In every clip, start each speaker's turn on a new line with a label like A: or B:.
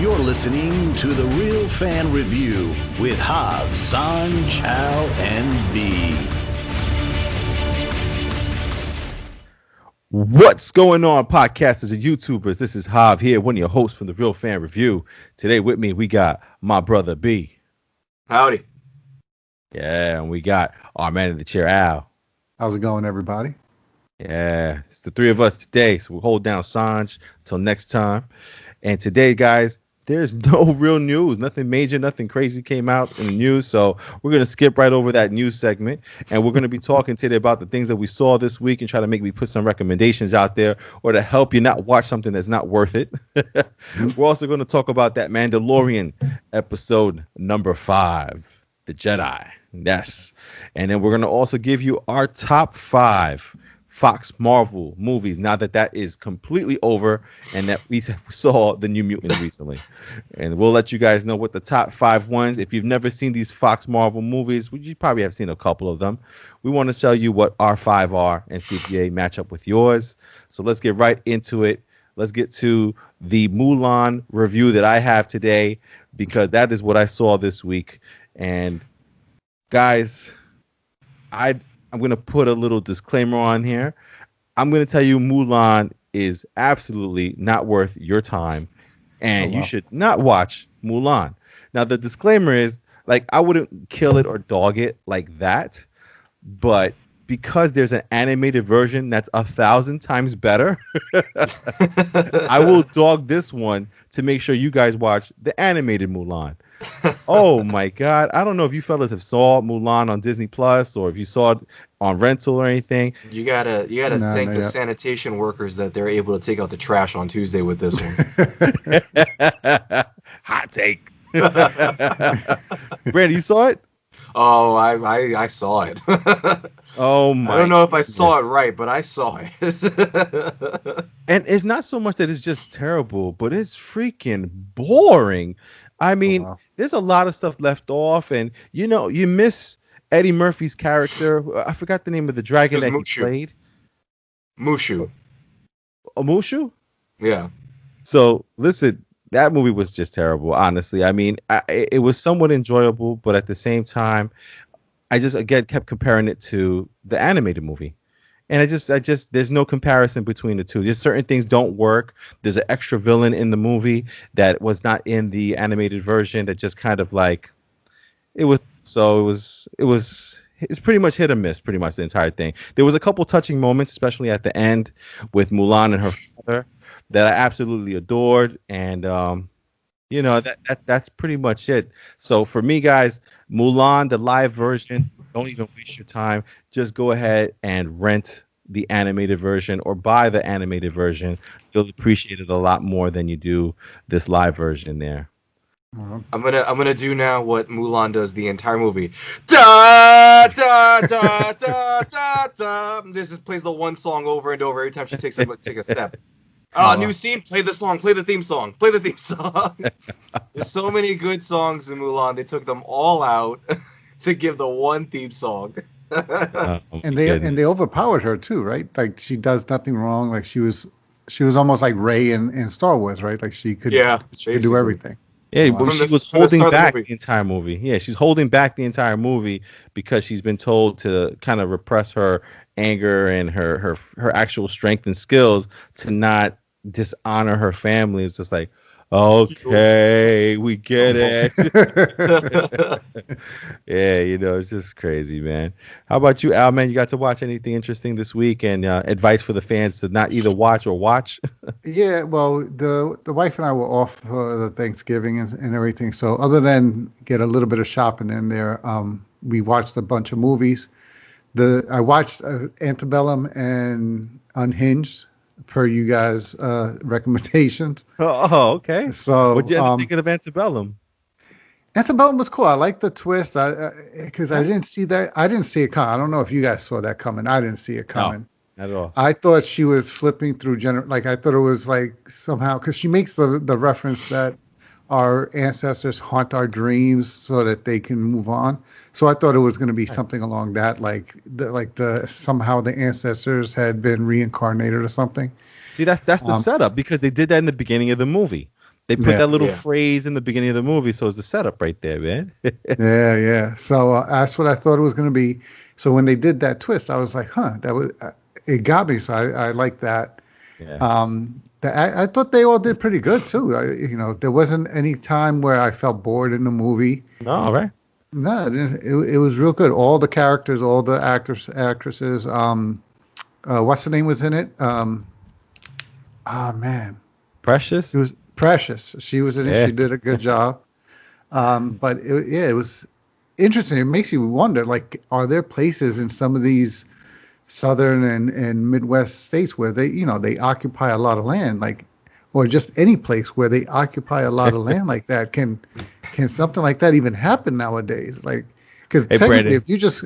A: You're listening to The Real Fan Review with Hav, Sanj, Al, and B.
B: What's going on, podcasters and YouTubers? This is Hav here, one of your hosts from The Real Fan Review. Today with me, we got my brother B.
C: Howdy.
B: Yeah, and we got our man in the chair, Al.
D: How's it going, everybody?
B: Yeah, it's the three of us today, so we'll hold down Sanj until next time. And today, guys, there's no real news. Nothing major, nothing crazy came out in the news. So we're going to skip right over that news segment. And we're going to be talking today about the things that we saw this week and try to make me put some recommendations out there or to help you not watch something that's not worth it. We're also going to talk about that Mandalorian episode number 5, the Jedi. Yes. And then we're going to also give you our top 5 Fox Marvel movies now that is completely over and that we saw the New Mutants recently. And we'll let you guys know what the top 5 ones. If you've never seen these Fox Marvel movies, you probably have seen a couple of them. We want to tell you what our 5 are and see if they match up with yours. So let's get right into it. Let's get to the Mulan review that I have today because that is what I saw this week. And guys, I'm going to put a little disclaimer on here. I'm going to tell you Mulan is absolutely not worth your time, and you should not watch Mulan. Now, the disclaimer is, like, I wouldn't kill it or dog it like that, but because there's an animated version that's 1,000 times better, I will dog this one to make sure you guys watch the animated Mulan. Oh my God. I don't know if you fellas have saw Mulan on Disney Plus or if you saw it on rental or anything.
C: You gotta thank the sanitation workers that they're able to take out the trash on Tuesday with this one.
B: Hot take. Brandon, you saw it?
C: Oh, I saw it.
B: Oh my!
C: I don't know if I saw it right, but I saw it.
B: And it's not so much that it's just terrible, but it's freaking boring. I mean, there's a lot of stuff left off, and you miss Eddie Murphy's character. I forgot the name of the dragon that he played.
C: Mushu.
B: Oh, Mushu?
C: Yeah.
B: So listen, that movie was just terrible. Honestly, I mean, it was somewhat enjoyable, but at the same time, I just again kept comparing it to the animated movie. And I just there's no comparison between the two. There's certain things don't work. There's an extra villain in the movie that was not in the animated version that just kind of like it's pretty much hit or miss, pretty much the entire thing. There was a couple touching moments, especially at the end with Mulan and her father that I absolutely adored. And that's pretty much it. So for me, guys, Mulan, the live version, don't even waste your time. Just go ahead and rent the animated version or buy the animated version. You'll appreciate it a lot more than you do this live version there.
C: I'm gonna do now what Mulan does the entire movie. Da da da da da da. This plays the one song over and over every time she takes a step. New scene. Play the song. Play the theme song. Play the theme song. There's so many good songs in Mulan. They took them all out to give the one theme song.
D: And they overpowered her too, right? Like she does nothing wrong. Like she was almost like Rey in Star Wars, right? Like she could do everything.
B: Yeah, wow. She was holding back the entire movie. Yeah, she's holding back the entire movie because she's been told to kind of repress her anger and her actual strength and skills to not dishonor her family. It's just like, okay, we get it. Yeah, it's just crazy, man. How about you, Al, man? You got to watch anything interesting this week and advice for the fans to not either watch or watch?
D: Yeah, well, the wife and I were off for the Thanksgiving and everything. So other than get a little bit of shopping in there, we watched a bunch of movies. I watched Antebellum and Unhinged per you guys' recommendations.
B: Oh, okay.
D: So
B: what did you think of Antebellum?
D: Antebellum was cool. I like the twist because I didn't see that. I didn't see it coming. I don't know if you guys saw that coming. I didn't see it coming.
B: No, at all.
D: I thought she was flipping through I thought it was like somehow because she makes the reference that our ancestors haunt our dreams so that they can move on. So I thought it was going to be something along that, somehow the ancestors had been reincarnated or something.
B: See, that's the setup because they did that in the beginning of the movie. They put that little phrase in the beginning of the movie, so it's the setup right there, man.
D: Yeah. So that's what I thought it was going to be. So when they did that twist, I was like, huh, that was it got me. So I like that.
B: Yeah.
D: I thought they all did pretty good too. There wasn't any time where I felt bored in the movie.
B: No, right?
D: No, it was real good. All the characters, all the actresses. What's the name was in it? Man,
B: Precious.
D: it was Precious. She was in it.
B: Yeah.
D: She did a good job. But it was interesting. It makes you wonder, like, are there places in some of these southern and Midwest states where they occupy a lot of land, like, or just any place where they occupy a lot of land like that? Can something like that even happen nowadays? Like, because technically,
B: Brandon,
D: if you just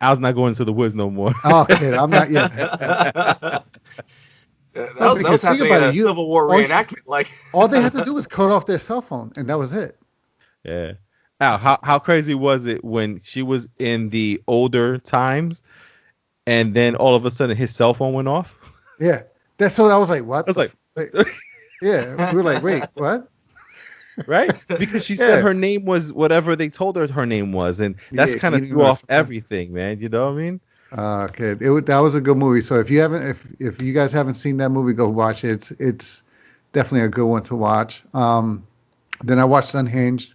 B: Al's not going to the woods no more.
D: oh, kid, I'm not yet.
C: That was happening in a Civil War reenactment. Like,
D: all they had to do was cut off their cell phone, and that was it.
B: Yeah. Al, how crazy was it when she was in the older times, and then all of a sudden his cell phone went off?
D: Yeah, that's what I was like. What?
B: I was like,
D: yeah, we were like, wait, what?
B: Right? Because she said her name was whatever they told her name was, and that's kind of threw off everything, man. You know what I mean?
D: Okay, that was a good movie. So if you guys haven't seen that movie, go watch it. It's definitely a good one to watch. Then I watched Unhinged.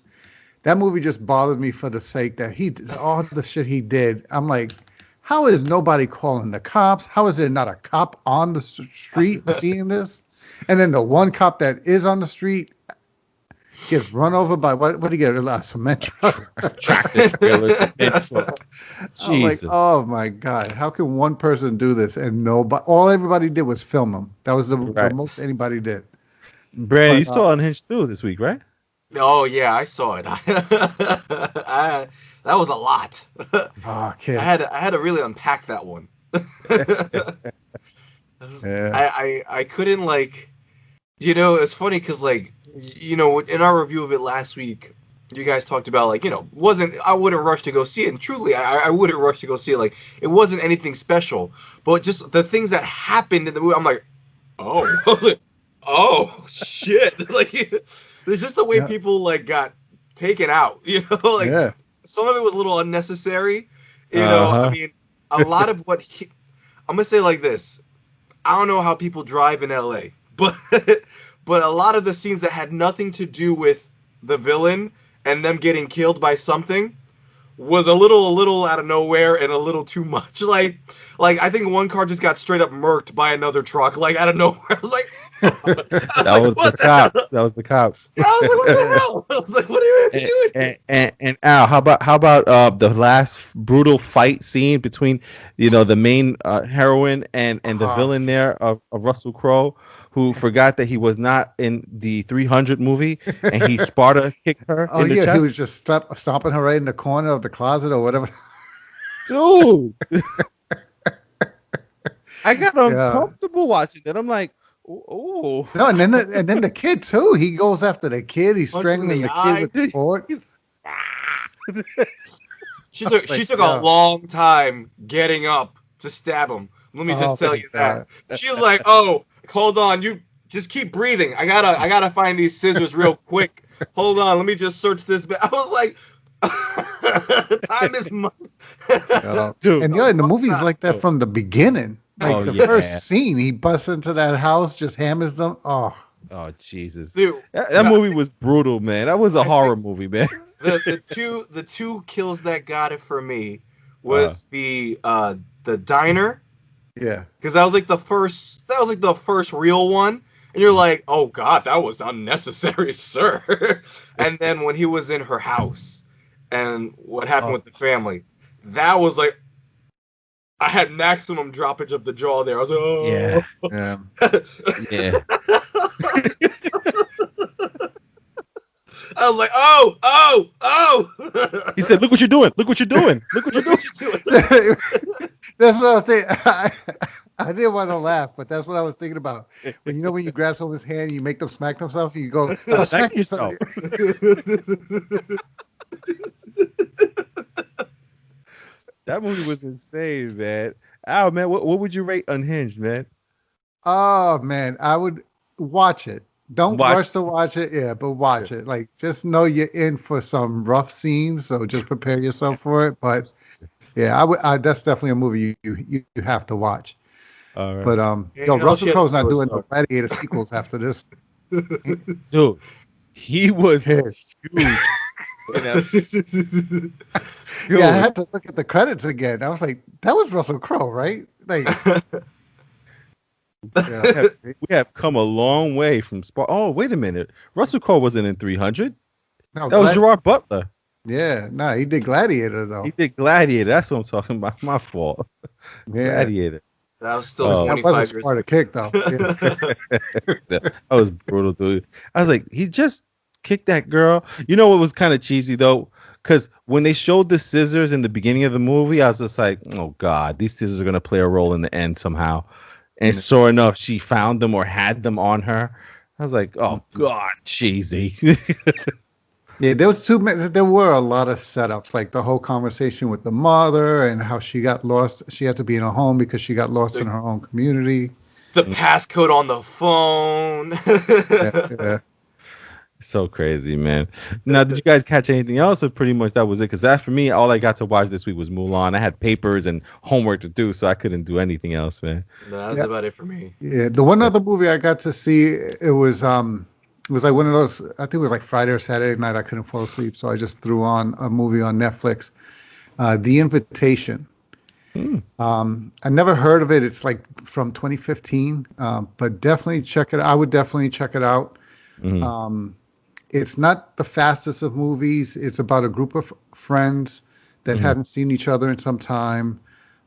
D: That movie just bothered me for the sake that all the shit he did. I'm like, how is nobody calling the cops? How is there not a cop on the street seeing this? And then the one cop that is on the street gets run over by what do you get? A cement truck.
B: Tractor trailer, cement truck. Jesus.
D: I'm like, oh my God, how can one person do this and nobody? All everybody did was film him. That was the most anybody did.
B: Brad, you saw Unhinged 2 this week, right?
C: Oh yeah, I saw it. That was a lot.
D: Oh, kid.
C: I had to really unpack that one. I couldn't, like, it's funny because, like, in our review of it last week, you guys talked about, like, I wouldn't rush to go see it, and truly I wouldn't rush to go see it. Like, it wasn't anything special, but just the things that happened in the movie, I'm like, oh, I was like, oh shit. Like, there's just the way people, like, got taken out, like, some of it was a little unnecessary, I mean, a lot of what I'm gonna say like this, I don't know how people drive in LA, but a lot of the scenes that had nothing to do with the villain and them getting killed by something was a little out of nowhere and a little too much. Like I think one car just got straight up murked by another truck, like, out of nowhere. I was like,
B: that was the cop. That was the cop.
C: I was like, what the hell? I was like, what are you doing?
B: And Al, how about the last brutal fight scene between the main heroine and the villain there of Russell Crowe, who forgot that he was not in the 300 movie, and he Sparta kicked her in the chest?
D: He was just stomping her right in the corner of the closet or whatever.
B: Dude, I got uncomfortable watching it. I'm like, oh.
D: No, and then the kid too. He goes after the kid. He's strangling the kid with the fork.
C: She took a long time getting up to stab him. Let me just tell you that. She was like, "Oh, hold on, you just keep breathing. I gotta find these scissors real quick. Hold on, let me just search this." I was like, "Time is money."
D: Dude, and the movie's like that from the beginning. Like the first scene, he busts into that house, just hammers them. Oh
B: Jesus,
C: dude,
B: that movie was brutal, man. That was a horror movie, man.
C: The two kills that got it for me was the diner.
D: Yeah,
C: because that was like the first real one, and you're like, oh God, that was unnecessary, sir. And then when he was in her house, and what happened with the family, that was like, I had maximum droppage of the jaw there. I was like, oh
B: yeah.
C: I was like, oh.
B: He said, "Look what you're doing! Look what you're doing! Look what you're doing!"
D: That's what I was thinking. I didn't want to laugh, but that's what I was thinking about. When you grab someone's hand, and you make them smack themselves, and you go, "Stop smacking yourself."
B: That movie was insane, man. Man, what would you rate Unhinged, man?
D: Oh man, I would watch it. Don't
B: Watch.
D: rush to watch it. Yeah, but watch it. Like, just know you're in for some rough scenes, so just prepare yourself for it. But yeah, that's definitely a movie you have to watch.
B: All right.
D: But
C: Yeah,
D: Russell
C: she had
D: Crowe's
C: to
D: not
C: steal a
D: doing no
C: star.
D: Gladiator sequels after this.
B: Dude, he was
D: Yeah.
B: huge. You know, dude,
D: Yeah, I had to look at the credits again. I was like, that was Russell Crowe, right? Like, yeah.
B: we have come a long way from Spark. Oh, wait a minute. Russell Crowe wasn't in 300.
D: No,
B: That was Gerard Butler.
D: Yeah, no, he did Gladiator though.
B: He did Gladiator. That's what I'm talking about. My fault.
D: Yeah.
B: Gladiator.
C: That was still
B: Oh.
D: That
C: 25
D: was a
C: years.
D: Sparta kick though. Yeah.
B: That was brutal, dude. I was like, he just kicked that girl. You know what was kind of cheesy though? Because when they showed the scissors in the beginning of the movie, I was just like, oh God, these scissors are gonna play a role in the end somehow. And sure enough, she found them or had them on her. I was like, oh God, cheesy.
D: Yeah, there were a lot of setups, like the whole conversation with the mother and how she got lost. She had to be in a home because she got lost in her own community.
C: The passcode on the phone.
D: Yeah.
B: So crazy, man. Now, did you guys catch anything else, or pretty much that was it? Because that, for me, all I got to watch this week was Mulan. I had papers and homework to do, so I couldn't do anything else, man.
C: No, that's about it for me.
D: Yeah, the one other movie I got to see, it was like one of those, I think it was like Friday or Saturday night. I couldn't fall asleep, so I just threw on a movie on Netflix, The Invitation. I never heard of it. It's like from 2015, but definitely check it out. I would definitely check it out. It's not the fastest of movies. It's about a group of friends that haven't seen each other in some time.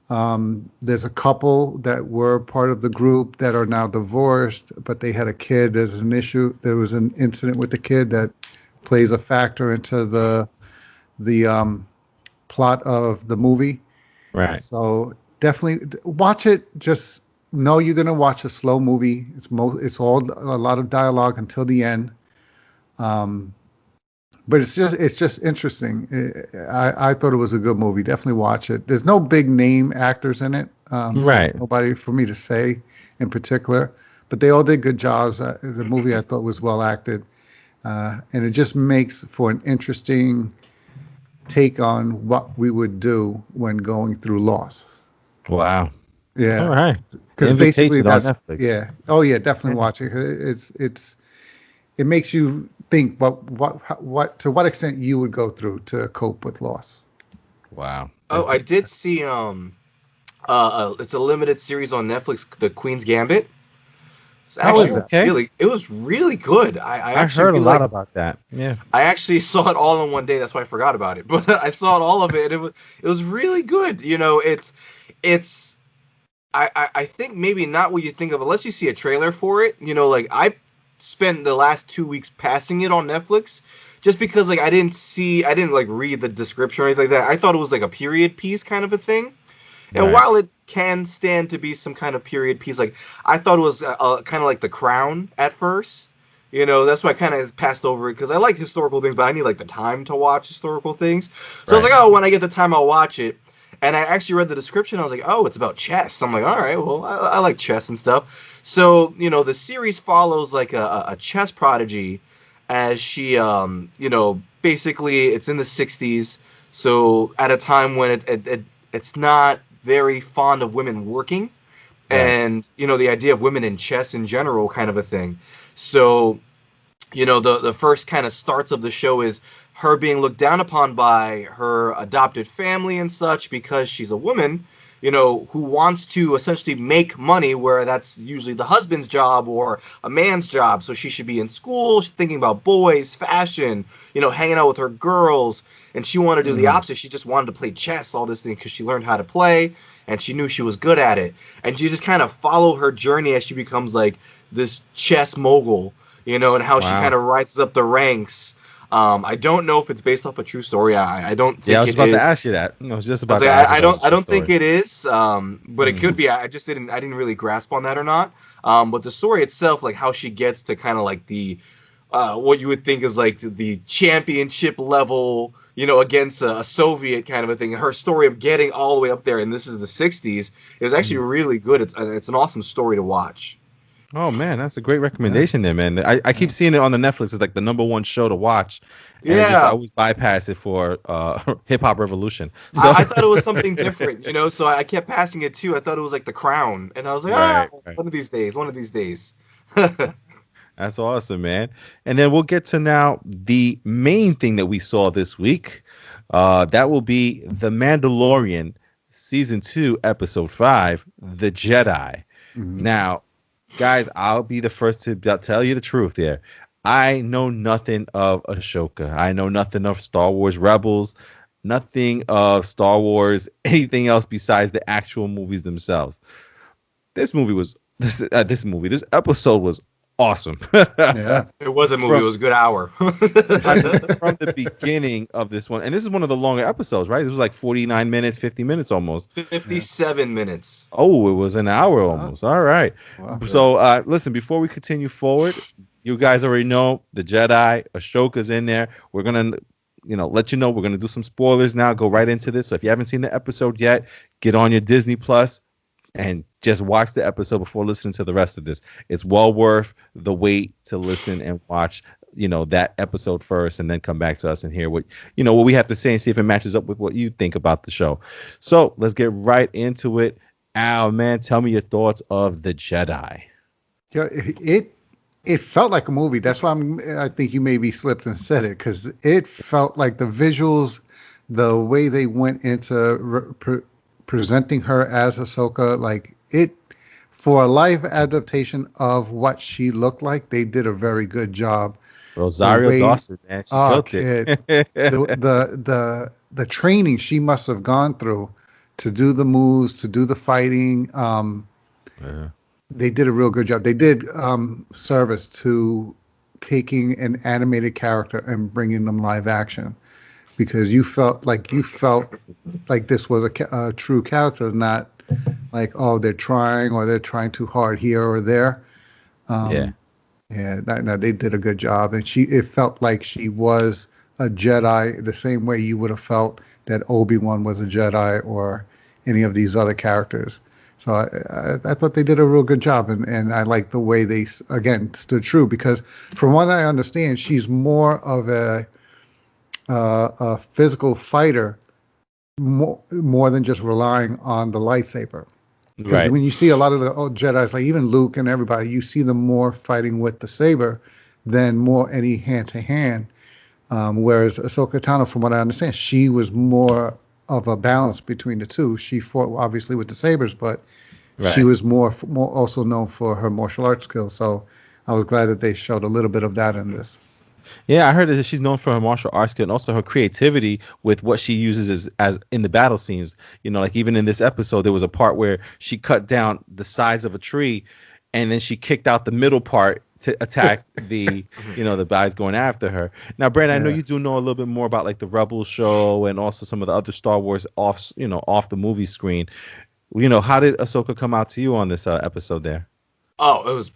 D: There's a couple that were part of the group that are now divorced, but they had a kid. There's an issue. There was an incident with the kid that plays a factor into the plot of the movie.
B: Right.
D: So definitely watch it. Just know you're gonna watch a slow movie. It's all a lot of dialogue until the end. But it's just interesting. I thought it was a good movie. Definitely watch it. There's no big name actors in it.
B: Right.
D: So nobody for me to say in particular, but they all did good jobs. The movie I thought was well acted, and it just makes for an interesting take on what we would do when going through loss.
B: Wow.
D: Yeah.
B: All right.
D: Because basically
B: Invitation on
D: that's
B: Netflix.
D: yeah. Oh yeah, definitely watch it. It makes you think what to what extent you would go through to cope with loss.
B: Wow.
C: Oh, I did see it's a limited series on Netflix, The Queen's Gambit. It's
B: How
C: actually
B: is it? Okay.
C: it was really good. I actually
B: heard a
C: really
B: lot
C: liked-
B: about that. Yeah.
C: I actually saw it all in one day. That's why I forgot about it. But I saw all of it, and it was really good. You know, it's I think maybe not what you think of unless you see a trailer for it. You know, like I spent the last 2 weeks passing it on Netflix just because like I didn't like read the description or anything like that. I thought it was like a period piece kind of a thing. And
B: Right.
C: while it can stand to be some kind of period piece, like I thought it was kind of like The Crown at first. You know, that's why I kind of passed over it because I like historical things, but I need like the time to watch historical things. So I was
B: Right.
C: like, oh, when I get the time, I'll watch it. And I actually read the description. I was like, oh, it's about chess. I'm like, all right, well, I like chess and stuff. So, you know, the series follows like a chess prodigy as she, you know, basically it's in the 60s. So at a time when it's not very fond of women working.
B: Right.
C: And, you know, the idea of women in chess in general kind of a thing. So, you know, the first kind of starts of the show is her being looked down upon by her adopted family and such because she's a woman, you know, who wants to essentially make money where that's usually the husband's job or a man's job. So she should be in school, she's thinking about boys, fashion, you know, hanging out with her girls. And she wanted to do the opposite. She just wanted to play chess, all this thing, because she learned how to play and she knew she was good at it. And you just kind of follow her journey as she becomes like this chess mogul, you know, and how she kind of rises up the ranks. I don't know if it's based off a true story. I don't think it is.
B: Yeah, I was about to ask you that. I was just about to
C: I
B: ask you
C: don't
B: about the
C: think
B: story.
C: it is. But it could be. I didn't really grasp on that or not. But the story itself, like how she gets to kind of like the what you would think is like the championship level, you know, against a Soviet kind of a thing. Her story of getting all the way up there, and this is the 60s, is actually really good. It's an awesome story to watch.
B: Oh man, that's a great recommendation there, man. I keep seeing it on the Netflix. It's like the #1 show to watch. And I always bypass it for Hip Hop Revolution. So
C: I thought it was something different, so I kept passing it too. I thought it was like The Crown, and I was like,
B: right.
C: one of these days.
B: That's awesome, man. And then we'll get to now the main thing that we saw this week. That will be The Mandalorian Season 2, Episode 5, The Jedi. Mm-hmm. Now, guys, I'll be the first to tell you the truth there. I know nothing of Ahsoka. I know nothing of Star Wars Rebels, nothing of Star Wars, anything else besides the actual movies themselves. This episode was awesome.
C: Yeah, it was a movie. It was a good hour.
B: From the beginning of this one, and this is one of the longer episodes, right? It was like 49 minutes, 50 minutes almost.
C: 57 minutes.
B: Oh, it was an hour almost. All right. Wow. So, listen, before we continue forward, you guys already know the Jedi, Ahsoka's in there. We're going to, let you know we're going to do some spoilers now. Go right into this. So if you haven't seen the episode yet, get on your Disney Plus and just watch the episode before listening to the rest of this. It's well worth the wait to listen and watch, that episode first, and then come back to us and hear what we have to say and see if it matches up with what you think about the show. So let's get right into it. Al, man, tell me your thoughts of the Jedi.
D: Yeah, it felt like a movie. That's why I think you maybe slipped and said it, because it felt like the visuals, the way they went into presenting her as Ahsoka, like it, for a live adaptation of what she looked like, they did a very good job.
B: Rosario Dawson, man, she killed it.
D: The training she must have gone through to do the moves, to do the fighting. They did a real good job. They did service to taking an animated character and bringing them live action, because you felt like this was a true character, not like, oh, they're trying too hard here or there. They did a good job, and it felt like she was a Jedi the same way you would have felt that Obi-Wan was a Jedi or any of these other characters. So I thought they did a real good job, and I like the way they, again, stood true, because from what I understand, she's more of a physical fighter, more than just relying on the lightsaber. Right. When you see a lot of the old Jedis, like even Luke and everybody, you see them more fighting with the saber than more any hand-to-hand. Whereas Ahsoka Tano, from what I understand, she was more of a balance between the two. She fought obviously with the sabers, but she was more also known for her martial arts skills. So I was glad that they showed a little bit of that in this.
B: Yeah, I heard that she's known for her martial arts skill and also her creativity with what she uses as in the battle scenes. Like even in this episode, there was a part where she cut down the sides of a tree, and then she kicked out the middle part to attack the guys going after her. Now, Brandon, I know you do know a little bit more about like the Rebels show and also some of the other Star Wars off the movie screen. How did Ahsoka come out to you on this episode there?
C: Oh, it was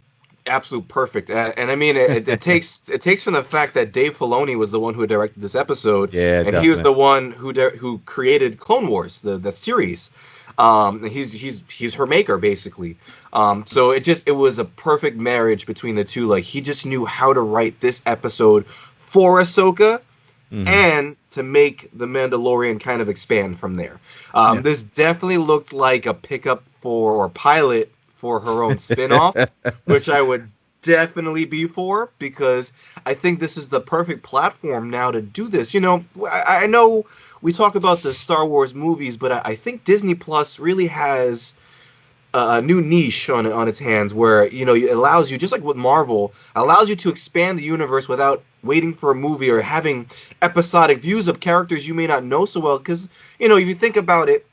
C: absolute perfect, and I mean it takes from the fact that Dave Filoni was the one who directed this episode, and definitely. He was the one who created Clone Wars, the series. He's her maker basically. So it was a perfect marriage between the two. Like, he just knew how to write this episode for Ahsoka, and to make the Mandalorian kind of expand from there. This definitely looked like a pickup or pilot for her own spin-off, which I would definitely be for, because I think this is the perfect platform now to do this. I know we talk about the Star Wars movies, but I think Disney Plus really has a new niche on its hands, where it allows you, just like with Marvel, allows you to expand the universe without waiting for a movie or having episodic views of characters you may not know so well. Because if you think about it,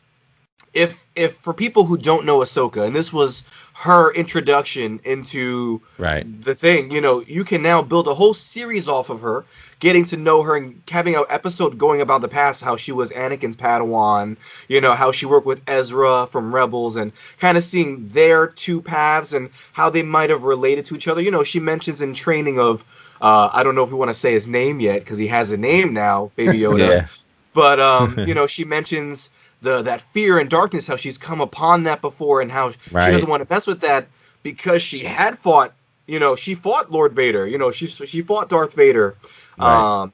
C: if for people who don't know Ahsoka, and this was her introduction into the thing, you can now build a whole series off of her, getting to know her and having an episode going about the past, how she was Anakin's Padawan, how she worked with Ezra from Rebels, and kind of seeing their two paths and how they might have related to each other. She mentions in training of, I don't know if we want to say his name yet, because he has a name now, Baby Yoda. But, she mentions that fear and darkness, how she's come upon that before, and how she doesn't want to mess with that, because she had fought, she fought Lord Vader. She fought Darth Vader.
B: Right.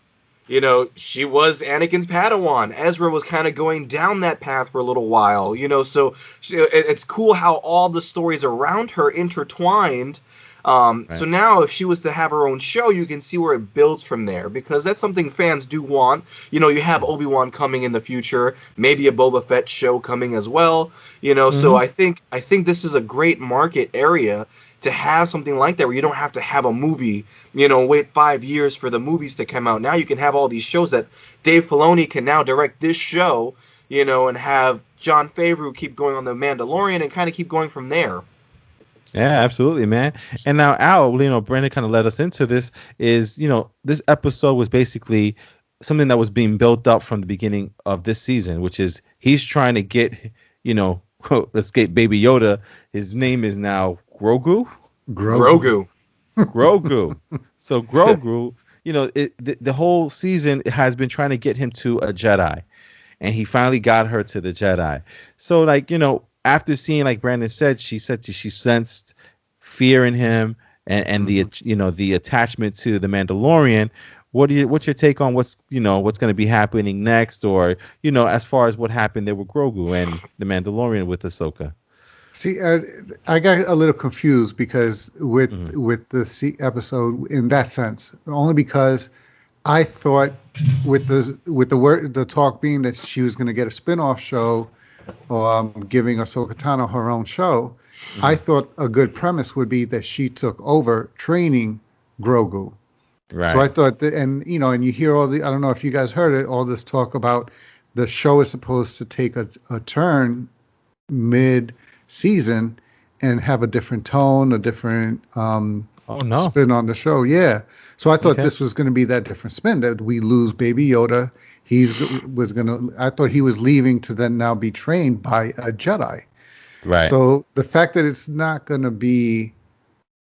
C: She was Anakin's Padawan. Ezra was kind of going down that path for a little while. So it's cool how all the stories around her intertwined. So now if she was to have her own show, you can see where it builds from there, because that's something fans do want. You have Obi-Wan coming in the future, maybe a Boba Fett show coming as well. So I think this is a great market area to have something like that, where you don't have to have a movie, wait 5 years for the movies to come out. Now you can have all these shows that Dave Filoni can now direct this show, and have Jon Favreau keep going on the Mandalorian and kind of keep going from there.
B: Yeah, absolutely, man. And now, Al, Brandon kind of led us into this. Is this episode was basically something that was being built up from the beginning of this season, which is he's trying to get, let's get Baby Yoda. His name is now Grogu.
C: Grogu.
B: So Grogu, the whole season has been trying to get him to a Jedi, and he finally got her to the Jedi. So after seeing, like Brandon said she sensed fear in him and the attachment to the Mandalorian. What's your take on what's going to be happening next, or as far as what happened there with Grogu and the Mandalorian with Ahsoka?
D: See, I got a little confused because with the episode in that sense, only because I thought with the talk being that she was going to get a spin-off show, or giving Ahsoka Tano her own show, I thought a good premise would be that she took over training Grogu.
B: Right.
D: So I thought that, and you hear I don't know if you guys heard it, all this talk about the show is supposed to take a turn mid-season and have a different tone, a different spin on the show. Yeah. So I thought this was going to be that different spin, that we lose Baby Yoda. I thought he was leaving to then now be trained by a Jedi.
B: Right.
D: So the fact that it's not going to be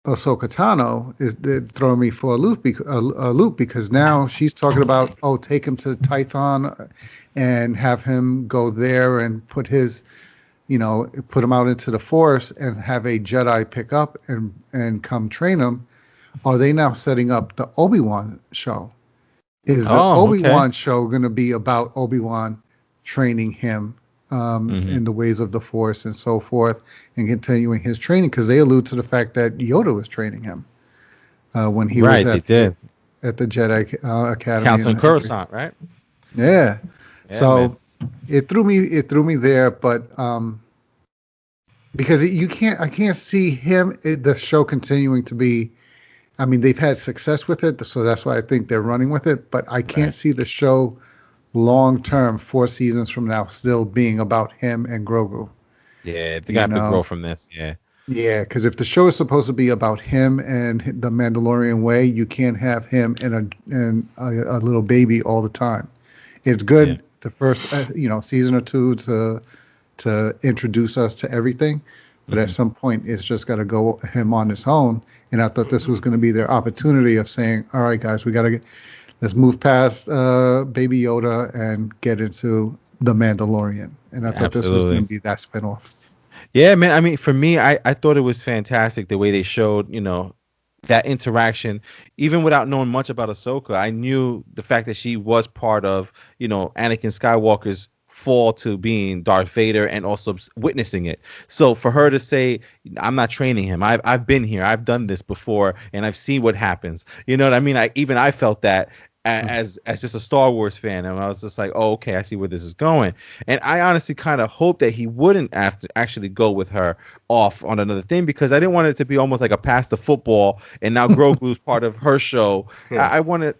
D: Ahsoka Tano is throwing me for a loop, because now she's talking about, take him to Tython and have him go there and put him out into the Force and have a Jedi pick up and come train him. Are they now setting up the Obi-Wan show? Is the Obi-Wan show going to be about Obi-Wan training him in the ways of the Force and so forth, and continuing his training? Because they allude to the fact that Yoda was training him when he was at the Jedi Academy.
B: Council in Coruscant, right?
D: Yeah. So it threw me there, but because I can't see the show continuing to be. I mean, they've had success with it, so that's why I think they're running with it. But I can't see the show long term, 4 seasons from now, still being about him and Grogu.
B: Yeah, they have to grow from this. Yeah.
D: Yeah, because if the show is supposed to be about him and the Mandalorian way, you can't have him and a little baby all the time. It's good the first season or two to introduce us to everything. But at some point, it's just got to go him on his own. And I thought this was going to be their opportunity of saying, all right, guys, let's move past Baby Yoda and get into the Mandalorian. And I thought this was going to be that spinoff.
B: Yeah, man. I mean, for me, I thought it was fantastic the way they showed, that interaction. Even without knowing much about Ahsoka, I knew the fact that she was part of, Anakin Skywalker's fall to being Darth Vader and also witnessing it. So for her to say, I'm not training him. I've been here. I've done this before and I've seen what happens. You know what I mean? I felt that as just a Star Wars fan, and I was just like, oh, okay, I see where this is going. And I honestly kind of hope that he wouldn't have to actually go with her off on another thing, because I didn't want it to be almost like a pass to football and now Grogu's part of her show. Yeah. I wanted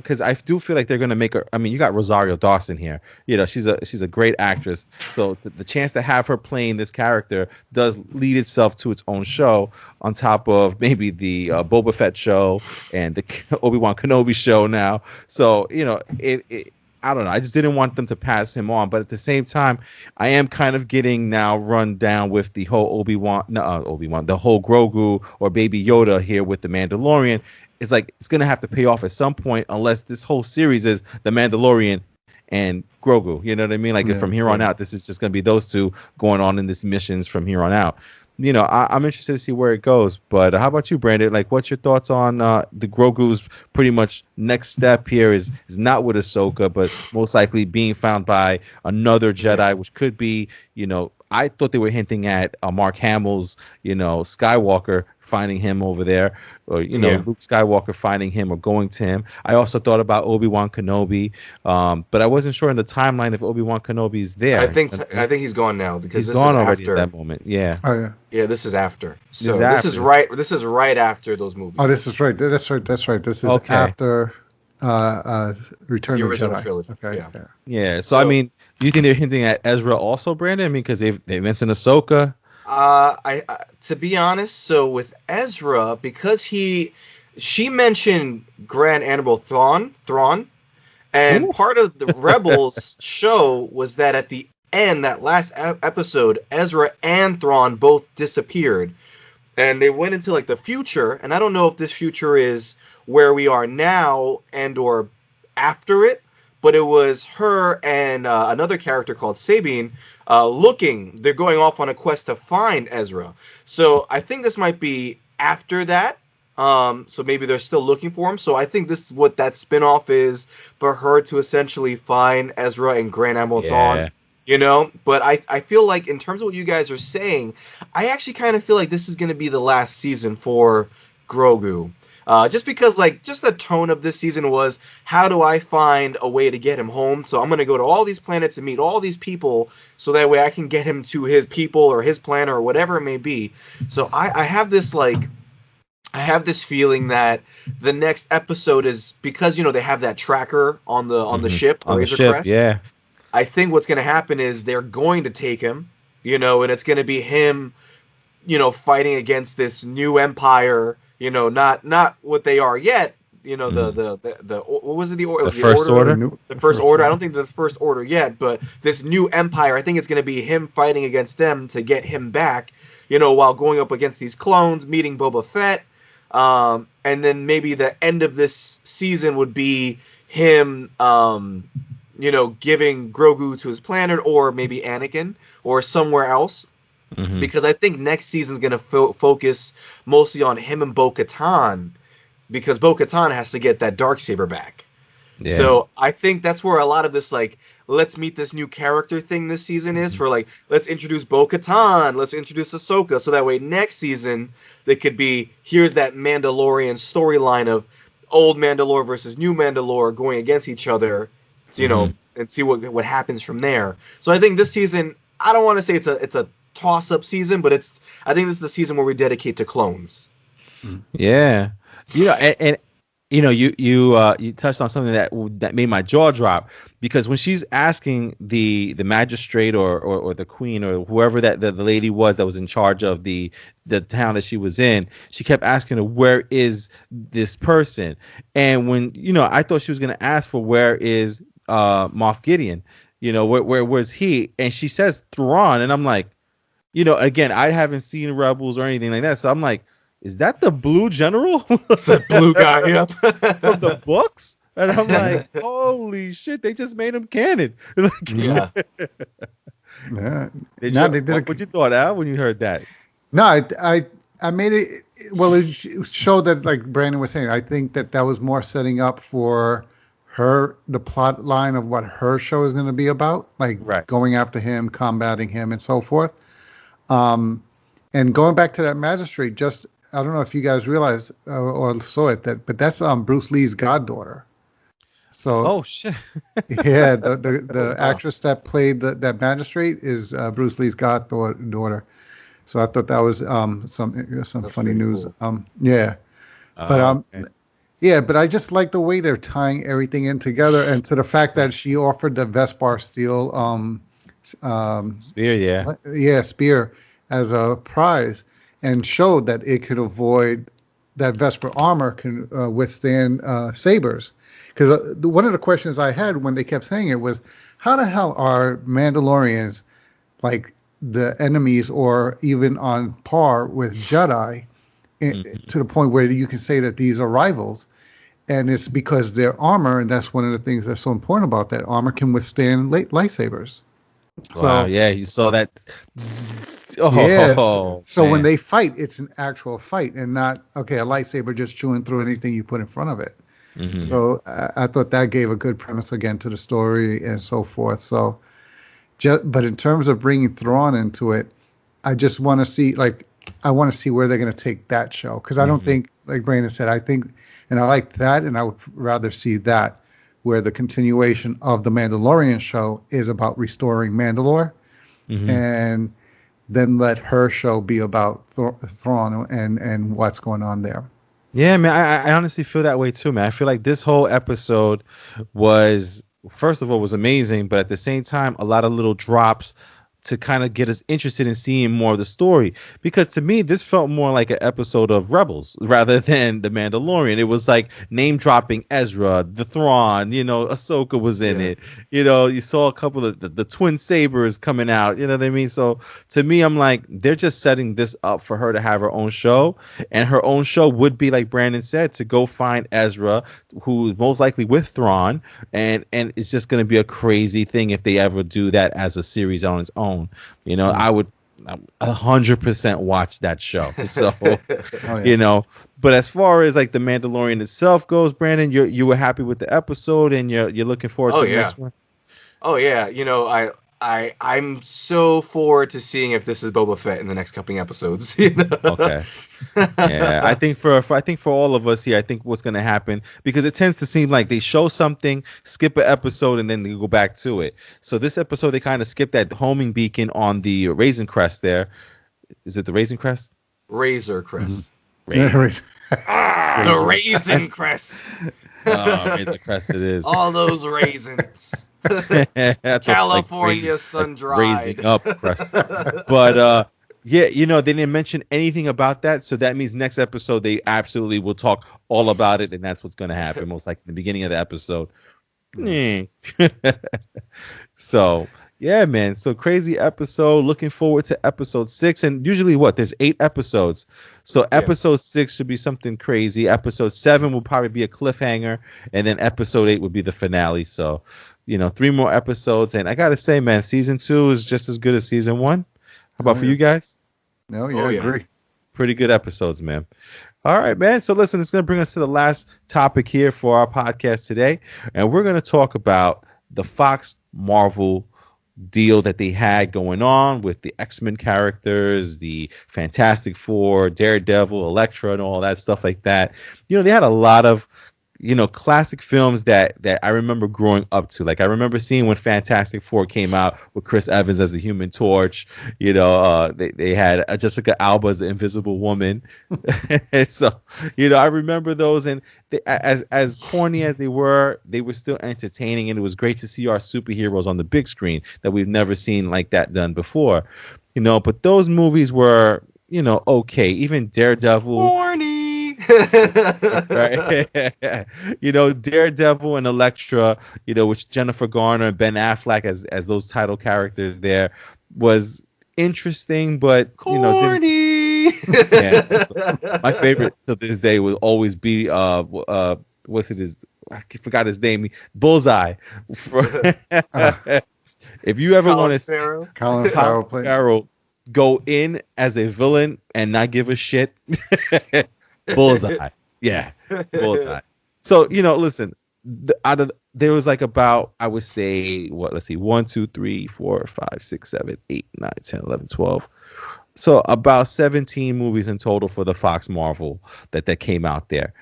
B: because I do feel like they're gonna make her. I mean, you got Rosario Dawson here. She's a great actress. So the chance to have her playing this character does lead itself to its own show, on top of maybe the Boba Fett show and the Obi-Wan Kenobi show now. So, I don't know. I just didn't want them to pass him on. But at the same time, I am kind of getting now run down with the whole the whole Grogu or Baby Yoda here with the Mandalorian. It's like it's going to have to pay off at some point, unless this whole series is the Mandalorian and Grogu. You know what I mean? Like from here on out, this is just going to be those two going on in these missions from here on out. I'm interested to see where it goes. But how about you, Brandon? Like, what's your thoughts on the Grogu's pretty much next step here is not with Ahsoka, but most likely being found by another Jedi, which could be, I thought they were hinting at Mark Hamill's, Skywalker finding him over there, or Luke Skywalker finding him or going to him. I also thought about Obi-Wan Kenobi, but I wasn't sure in the timeline if Obi-Wan Kenobi is there.
C: I think he's gone now because
B: he's gone already at that moment. Yeah.
D: Oh yeah.
C: Yeah, this is after. So this is right. This is right after those movies.
D: Oh, this is right. That's right. This is after Return
C: the
D: of the
C: original
D: Jedi.
C: trilogy.
D: Okay.
B: Yeah. So I mean, do you think they're hinting at Ezra also, Brandon? I mean, because they mentioned Ahsoka.
C: I to be honest, so with Ezra, because she mentioned Grand Admiral Thrawn, and part of the Rebels show was that at the end, that last episode, Ezra and Thrawn both disappeared, and they went into like the future, and I don't know if this future is where we are now and or after it, but it was her and another character called Sabine looking. They're going off on a quest to find Ezra. So I think this might be after that. So maybe they're still looking for him. So I think this is what that spinoff is, for her to essentially find Ezra and Grand Admiral Thrawn. But I feel like in terms of what you guys are saying, I actually kind of feel like this is going to be the last season for Grogu. Just because, just the tone of this season was, how do I find a way to get him home? So I'm going to go to all these planets and meet all these people, so that way I can get him to his people or his planet or whatever it may be. So I have this, feeling that the next episode is, because, they have that tracker on the ship,
B: on the
C: Razor
B: ship,
C: Crest.
B: yeah.
C: I think what's going to happen is they're going to take him, and it's going to be him, fighting against this new empire. Not what they are yet. The what was it? The
B: First Order.
C: The First Order. I don't think they're the First Order yet, but this new empire. I think it's going to be him fighting against them to get him back. While going up against these clones, meeting Boba Fett, and then maybe the end of this season would be him, giving Grogu to his planet, or maybe Anakin, or somewhere else. Mm-hmm. Because I think next season's going to focus mostly on him and Bo-Katan, because Bo-Katan has to get that Darksaber back. Yeah. So I think that's where a lot of this, let's meet this new character thing this season is, for, let's introduce Bo-Katan, let's introduce Ahsoka, so that way next season they could be, here's that Mandalorian storyline of old Mandalore versus new Mandalore going against each other, and see what happens from there. So I think this season, I don't want to say it's a toss-up season, but I think this is the season where we dedicate to clones.
B: Yeah, and you touched on something that made my jaw drop, because when she's asking the magistrate or the queen or whoever that the lady was that was in charge of the town that she was in, she kept asking her, where is this person? And when I thought she was going to ask for, where is Moff Gideon? Where was he? And she says Thrawn, and I'm like, again, I haven't seen Rebels or anything like that, so I'm like, is that the blue general?
C: It's the blue guy, yeah.
B: From the books? And I'm like, holy shit, they just made him canon.
C: Yeah.
D: Yeah.
B: What you thought, Al, when you heard that?
D: No, I made it. Well, it showed that, like Brandon was saying, I think that was more setting up for the plot line of what her show is going to be about, going after him, combating him, and so forth. And going back to that magistrate, I don't know if you guys realized or saw it, but that's Bruce Lee's goddaughter. So,
B: oh shit.
D: Yeah, the actress that played that magistrate is Bruce Lee's goddaughter. So I thought that was some funny news.
C: Cool.
D: Yeah, but
B: okay.
D: Yeah, but I just like the way they're tying everything in together, and to the fact that she offered the Vespar steel
B: spear,
D: spear as a prize, and showed that it could avoid, that Vesper armor can withstand sabers. Because one of the questions I had when they kept saying it was, how the hell are Mandalorians like the enemies or even on par with Jedi to the point where you can say that these are rivals? And it's because their armor, and that's one of the things that's so important about that armor, can withstand lightsabers.
B: Wow, yeah, you saw that. Oh,
D: Yes. So when
B: man.
D: they fight, it's an actual fight and not a lightsaber just chewing through anything you put in front of it.
B: Mhm.
D: So I thought that gave a good premise again to the story and so forth. So, but in terms of bringing Thrawn into it, I just want to see I want to see where they're going to take that show because I don't
B: Mhm.
D: think, like Brandon said, I think, and I like that, and I would rather see that where the continuation of the Mandalorian show is about restoring Mandalore,
B: Mhm.
D: and then let her show be about Thrawn and what's going on there.
B: Yeah, man, I honestly feel that way too, man. I feel like this whole episode was, first of all, was amazing, but at the same time, a lot of little drops to kind of get us interested in seeing more of the story. Because to me, this felt more like an episode of Rebels rather than The Mandalorian. It was like name dropping Ezra, the Thrawn, Ahsoka was in
C: Yeah.
B: it. You saw a couple of the twin sabers coming out. You know what I mean? So to me, I'm like, they're just setting this up for her to have her own show. And her own show would be, like Brandon said, to go find Ezra, who's most likely with Thrawn, and it's just going to be a crazy thing if they ever do that as a series on its own. I would 100% watch that show. So,
D: Oh, yeah.
B: But as far as like the Mandalorian itself goes, Brandon, you were happy with the episode and you're looking forward
C: Oh,
B: to the
C: yeah.
B: next one.
C: Oh yeah, I'm so forward to seeing if this is Boba Fett in the next couple episodes.
B: Okay. Yeah, I think for all of us here, I think what's going to happen, because it tends to seem like they show something, skip an episode, and then they go back to it. So this episode, they kind of skipped that homing beacon on the Raisin Crest there. Is it the Raisin Crest?
C: Razor Crest.
B: Raisin.
C: The Raisin Crest.
B: Raisin Crest it is.
C: All those raisins.
B: I thought,
C: California
B: like,
C: sun-dried.
B: raising up crest. But yeah, they didn't mention anything about that, so that means next episode they absolutely will talk all about it, and that's what's going to happen, most like in the beginning of the episode. So yeah, man, so crazy episode. Looking forward to episode 6, and usually there's 8 episodes, so episode 6 should be something crazy. Episode 7 will probably be a cliffhanger, and then episode 8 would be the finale. So 3 more episodes, and I gotta say, man, season 2 is just as good as season 1. How about for you guys?
D: No, yeah,
C: Oh,
D: I
C: yeah.
D: agree.
B: Pretty good episodes, man. All right, man. So listen, it's going to bring us to the last topic here for our podcast today. And we're going to talk about the Fox Marvel deal that they had going on with the X-Men characters, the Fantastic Four, Daredevil, Elektra, and all that stuff like that. They had a lot of classic films that I remember growing up to. Like I remember seeing when Fantastic Four came out with Chris Evans as the Human Torch. They had Jessica Alba as the Invisible Woman. So I remember those, and as corny as they were still entertaining, and it was great to see our superheroes on the big screen that we've never seen like that done before. But those movies were okay. Even Daredevil.
C: Horny.
B: Right. Daredevil and Elektra, which Jennifer Garner and Ben Affleck as those title characters there, was interesting, but
C: Corny.
B: my favorite to this day will always be what's it is, I forgot his name, Bullseye. If you ever want to
D: Colin Farrell
B: go in as a villain and not give a shit, Bullseye. Yeah, Bullseye. So, listen, there was like about, I would say, let's see, 1, 2, 3, 4, 5, 6, 7, 8, 9, 10, 11, 12. So about 17 movies in total for the Fox Marvel that came out there.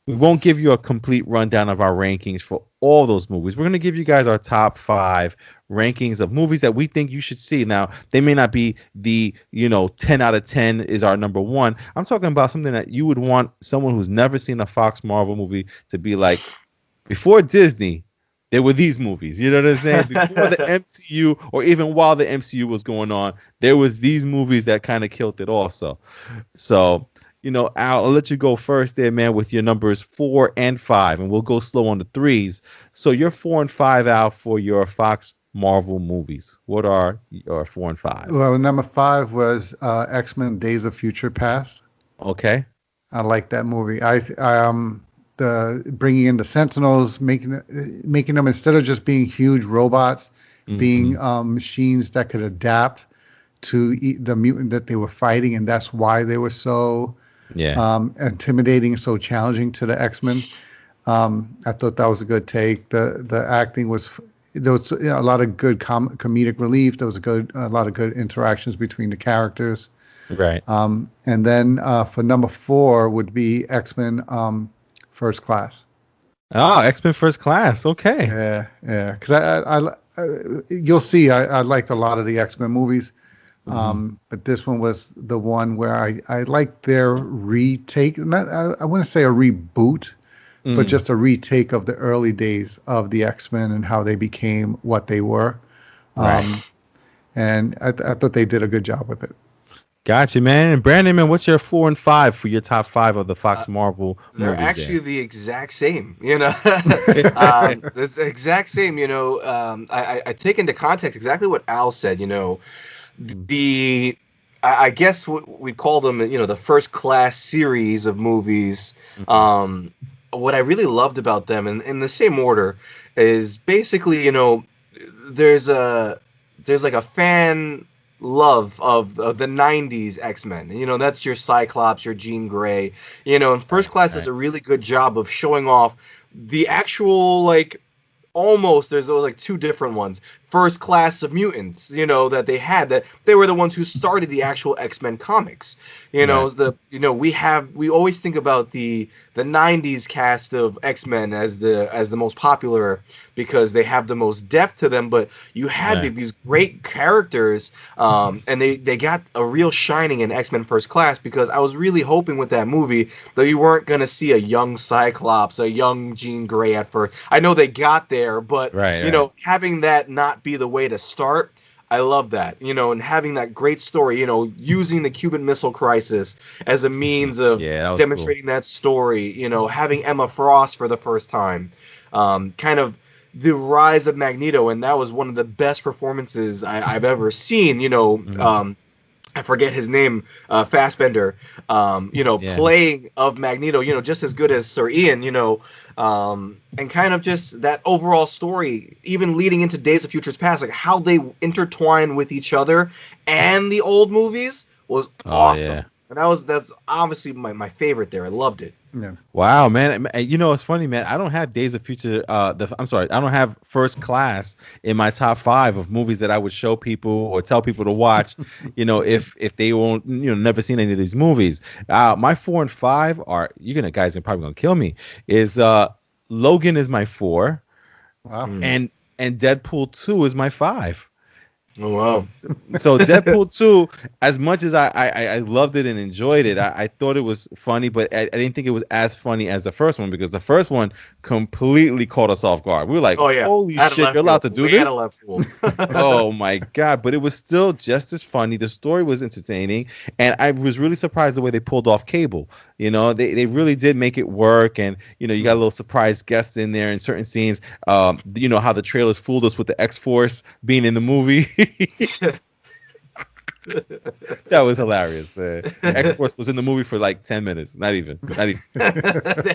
B: We won't give you a complete rundown of our rankings for all those movies. We're going to give you guys our top 5 rankings of movies that we think you should see. Now, they may not be the, 10 out of 10 is our number 1. I'm talking about something that you would want someone who's never seen a Fox Marvel movie to be like, before Disney, there were these movies. You know what I'm saying? Before the MCU, or even while the MCU was going on, there was these movies that kind of killed it also. So, Al, I'll let you go first there, man, with your numbers 4 and 5, and we'll go slow on the 3s. So your 4 and 5, Al, for your Fox Marvel movies. What are your 4 and 5?
D: Well, number 5 was X-Men: Days of Future Past.
B: Okay.
D: I like that movie. The bringing in the Sentinels, making them, instead of just being huge robots, being machines that could adapt to the mutant that they were fighting, and that's why they were so intimidating and so challenging to the X-Men. I thought that was a good take. The acting was, there was a lot of good comedic relief. There was a lot of good interactions between the characters.
B: Right.
D: And then for number 4 would be X-Men First Class.
B: Oh, X-Men First Class. Okay.
D: Yeah. Because you'll see, I liked a lot of the X-Men movies. But this one was the one where I liked their retake. I wouldn't say a reboot, but just a retake of the early days of the X-Men and how they became what they were.
B: Right.
D: And I thought they did a good job with it.
B: Gotcha, man. And Brandon, man, what's your 4 and 5 for your top 5 of the Fox Marvel
C: they're
B: movies?
C: They're actually the exact same, It's the exact same, I take into context exactly what Al said, I guess we'd call them, the First Class series of movies. What I really loved about them, in the same order, is basically, there's like a fan love of the 90s X-Men. That's your Cyclops, your Jean Grey. And First Class does a really good job of showing off the actual, almost, there's like 2 different ones. First Class of mutants, that they had, that they were the ones who started the actual X-Men comics. We always think about the 90s cast of X-Men as the most popular because they have the most depth to them, but you had these great characters, and they got a real shining in X-Men First Class, because I was really hoping with that movie that you weren't going to see a young Cyclops, a young Jean Grey at first. I know they got there, but having that not be the way to start, I love that, and having that great story, using the Cuban Missile Crisis as a means of demonstrating that story, having Emma Frost for the first time, kind of the rise of Magneto, and that was one of the best performances I've ever seen, I forget his name, Fassbender, playing of Magneto, just as good as Sir Ian, and kind of just that overall story, even leading into Days of Futures Past, like how they intertwine with each other and the old movies was awesome. Yeah. And that's obviously my favorite there. I loved it.
D: Yeah.
B: Wow, man. It's funny, man. I don't have Days of Future. I don't have First Class in my top 5 of movies that I would show people or tell people to watch. If they won't, never seen any of these movies. My 4 and 5 are, guys are probably gonna kill me. Is Logan is my 4.
D: Wow.
B: And Deadpool 2 is my 5.
C: Oh, wow.
B: So Deadpool 2, as much as I loved it and enjoyed it, I thought it was funny, but I didn't think it was as funny as the first one, because the first one completely caught us off guard. We were like, holy shit, you're allowed to do this? Oh, my God. But it was still just as funny. The story was entertaining, and I was really surprised the way they pulled off Cable. They really did make it work, and, you got a little surprise guests in there in certain scenes. How the trailers fooled us with the X-Force being in the movie. That was hilarious, man. X-Force was in the movie for like 10 minutes. Not even.
C: They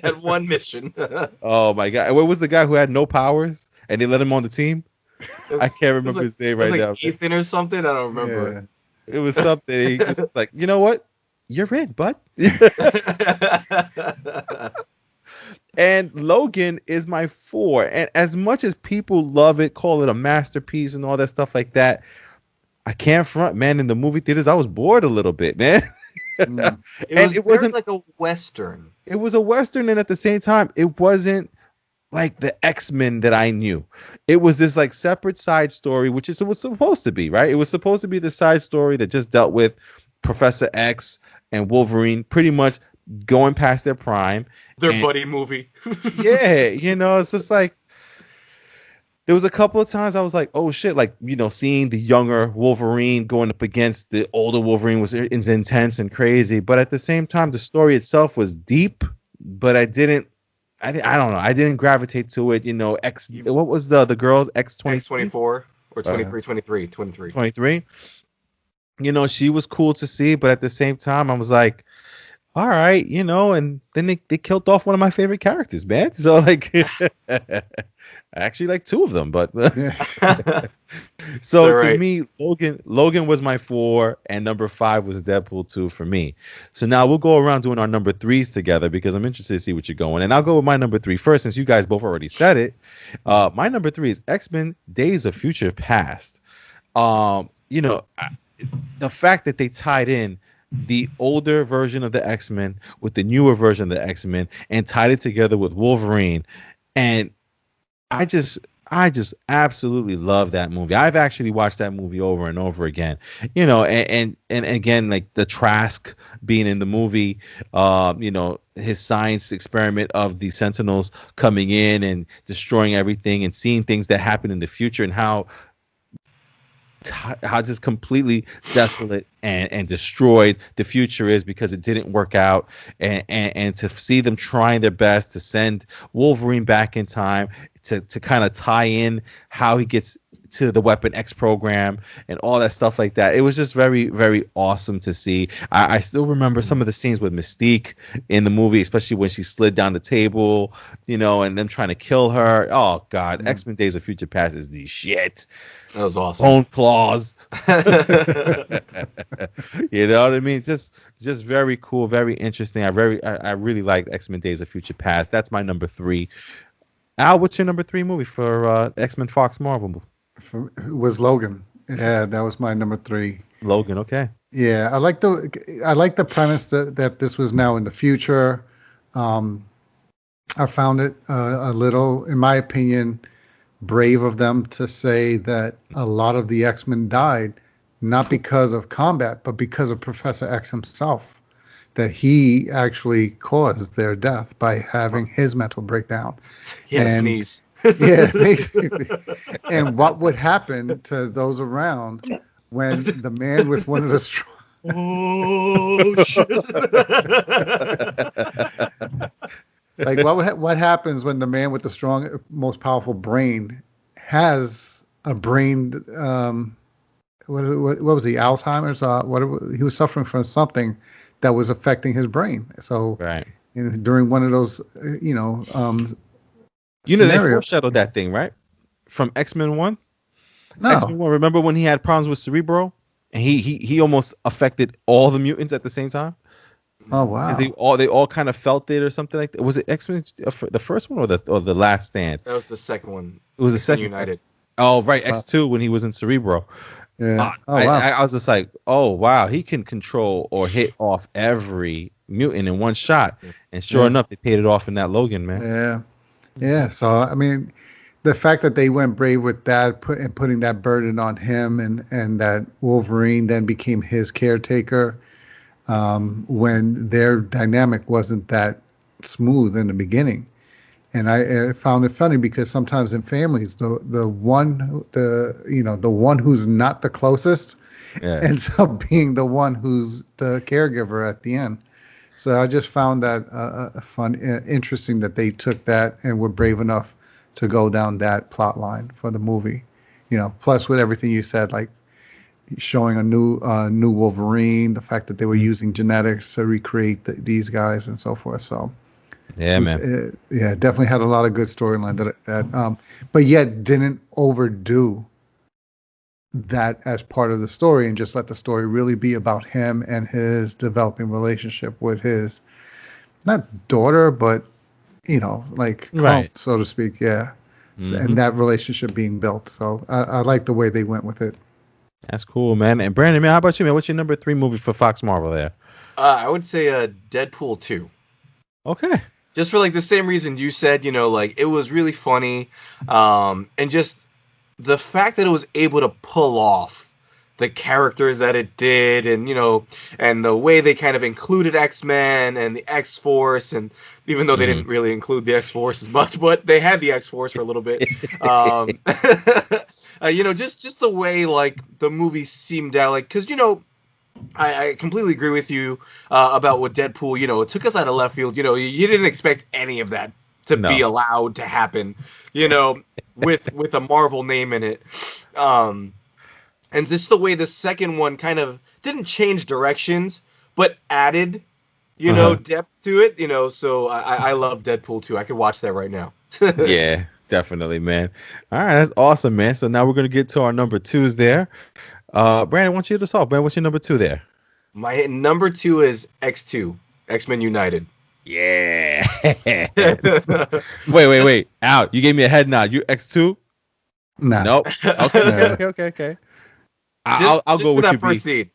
C: had one mission.
B: Oh my God. What was the guy who had no powers and they let him on the team? I can't remember his name right now.
C: Ethan or something? I don't remember.
B: Yeah. It was something. He just like, you know what? You're in, bud. And Logan is my 4. And as much as people love it, call it a masterpiece and all that stuff like that, I can't front, man. In the movie theaters, I was bored a little bit, man.
C: It wasn't like a Western.
B: It was a Western, and at the same time, it wasn't like the X-Men that I knew. It was this like separate side story, which is what it's supposed to be, right? It was supposed to be the side story that just dealt with Professor X and Wolverine pretty much going past their prime.
C: Their buddy movie.
B: Yeah, it's just like, there was a couple of times I was like, oh shit, like, seeing the younger Wolverine going up against the older Wolverine was intense and crazy. But at the same time, the story itself was deep, but I don't know. I didn't gravitate to it. What was the girls?
C: X-24 or 23.
B: 23. She was cool to see, but at the same time, I was like, all right, and then they killed off one of my favorite characters, man. So like, I actually like two of them, but
D: Yeah.
B: so
C: All
B: to
C: right.
B: me, Logan was my 4, and number 5 was Deadpool 2 for me. So now we'll go around doing our number 3s together because I'm interested to see what you're going. And I'll go with my number 3 first, since you guys both already said it. My number 3 is X-Men: Days of Future Past. The fact that they tied in the older version of the X-Men with the newer version of the X-Men and tied it together with Wolverine, and I just absolutely love that movie. I've actually watched that movie over and over again. And again, like the Trask being in the movie, his science experiment of the Sentinels coming in and destroying everything and seeing things that happen in the future, and how just completely desolate and destroyed the future is because it didn't work out, and to see them trying their best to send Wolverine back in time to kind of tie in how he gets to the Weapon X program and all that stuff like that. It was just very, very awesome to see. I still remember some of the scenes with Mystique in the movie, especially when she slid down the table, and them trying to kill her. Oh God, X-Men: Days of Future Past is the shit.
C: That was awesome.
B: Bone claws. You know what I mean? Just very cool, very interesting. I really like X-Men: Days of Future Past. That's my number 3. Al, what's your number 3 movie for X-Men Fox Marvel?
D: It was Logan. Yeah, that was my number 3.
B: Logan, okay.
D: Yeah, I like the premise that this was now in the future. I found it a little, in my opinion, brave of them to say that a lot of the X-Men died not because of combat, but because of Professor X himself. That he actually caused their death by having his mental breakdown.
C: Yeah, sneeze.
D: Yeah, basically. And what would happen to those around when the man with one of the strong...
C: Oh shit!
D: Like what happens when the man with the strong, most powerful brain has a brain? What was he? Alzheimer's? He was suffering from something that was affecting his brain. So
B: right,
D: during one of those,
B: they foreshadowed that thing, right? From X-Men 1?
D: No.
B: X-Men 1, remember when he had problems with Cerebro? And he almost affected all the mutants at the same time?
D: Oh, wow.
B: They all kind of felt it or something like that. Was it X-Men, the first one or the Last Stand?
C: That was the second one.
B: It was the second.
C: United.
B: Oh, right, X2 when he was in Cerebro.
D: Yeah.
B: Wow. I was just like, oh, wow, he can control or hit off every mutant in one shot. And sure enough, they paid it off in that Logan, man.
D: Yeah. Yeah. So, I mean, the fact that they went brave with that, putting that burden on him, and that Wolverine then became his caretaker, when their dynamic wasn't that smooth in the beginning. And I found it funny because sometimes in families, the one who's not the closest ends up being the one who's the caregiver at the end. So I just found that interesting that they took that and were brave enough to go down that plot line for the movie. Plus with everything you said, like showing a new Wolverine, the fact that they were using genetics to recreate these guys and so forth. So.
B: Yeah, man.
D: Definitely had a lot of good storyline that but yet didn't overdo that as part of the story and just let the story really be about him and his developing relationship with his not daughter, but
B: right,
D: so to speak. Yeah.
B: Mm-hmm.
D: And that relationship being built. So I like the way they went with it.
B: That's cool, man. And Brandon, man, how about you, man? What's your number 3 movie for Fox Marvel there?
C: I would say Deadpool 2.
B: Okay.
C: Just for the same reason you said, it was really funny, and just the fact that it was able to pull off the characters that it did, and and the way they kind of included X-Men and the X-Force, and even though they didn't really include the X-Force as much, but they had the X-Force for a little bit. Just the way the movie seemed out, because I completely agree with you about what Deadpool, it took us out of left field. You didn't expect any of that to be allowed to happen, with a Marvel name in it. And just the way the second one kind of didn't change directions, but added depth to it. So I love Deadpool 2. I could watch that right now.
B: Yeah, definitely, man. All right, that's awesome, man. So now we're gonna get to our number twos there. Brandon, why don't you just off, man? What's your number two there?
C: My number 2 is X2, X-Men United.
B: Yeah. Wait. Out. You gave me a head nod. You X2?
D: Nah.
B: Nope. Okay. I'll go with
C: that
B: you,
C: first
B: B.
C: scene.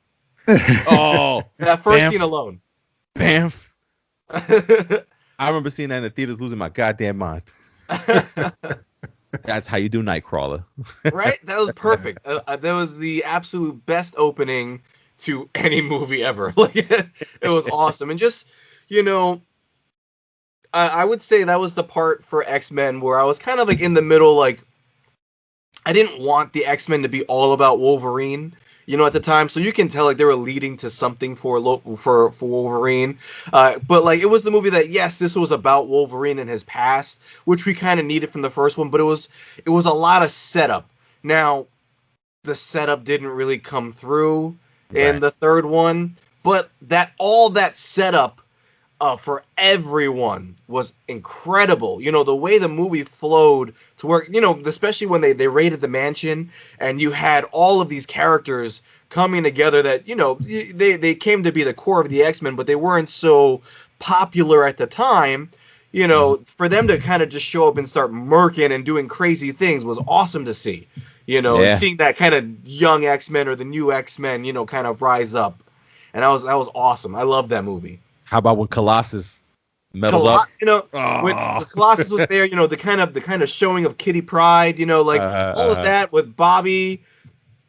B: Oh,
C: That first
B: Bamf.
C: scene alone.
B: Bamf. I remember seeing that in the theaters, losing my goddamn mind. That's how you do Nightcrawler.
C: Right? That was perfect. That was the absolute best opening to any movie ever. Like, it was awesome. And just, I would say that was the part for X-Men where I was kind of like in the middle, like, I didn't want the X-Men to be all about Wolverine, at the time. So you can tell like they were leading to something for Wolverine. But like it was the movie that, yes, this was about Wolverine and his past, which we kind of needed from the first one, but it was a lot of setup. Now, the setup didn't really come through in the third one, but all that setup for everyone was incredible. The way the movie flowed to work, especially when they raided the mansion and you had all of these characters coming together that, they came to be the core of the X-Men, but they weren't so popular at the time. For them to kind of just show up and start murking and doing crazy things was awesome to see. Seeing that kind of young X-Men or the new X-Men, kind of rise up. And that was awesome. I love that movie.
B: How about when Colossus meddled up?
C: When Colossus was there, the kind of showing of Kitty Pryde, all of that with Bobby,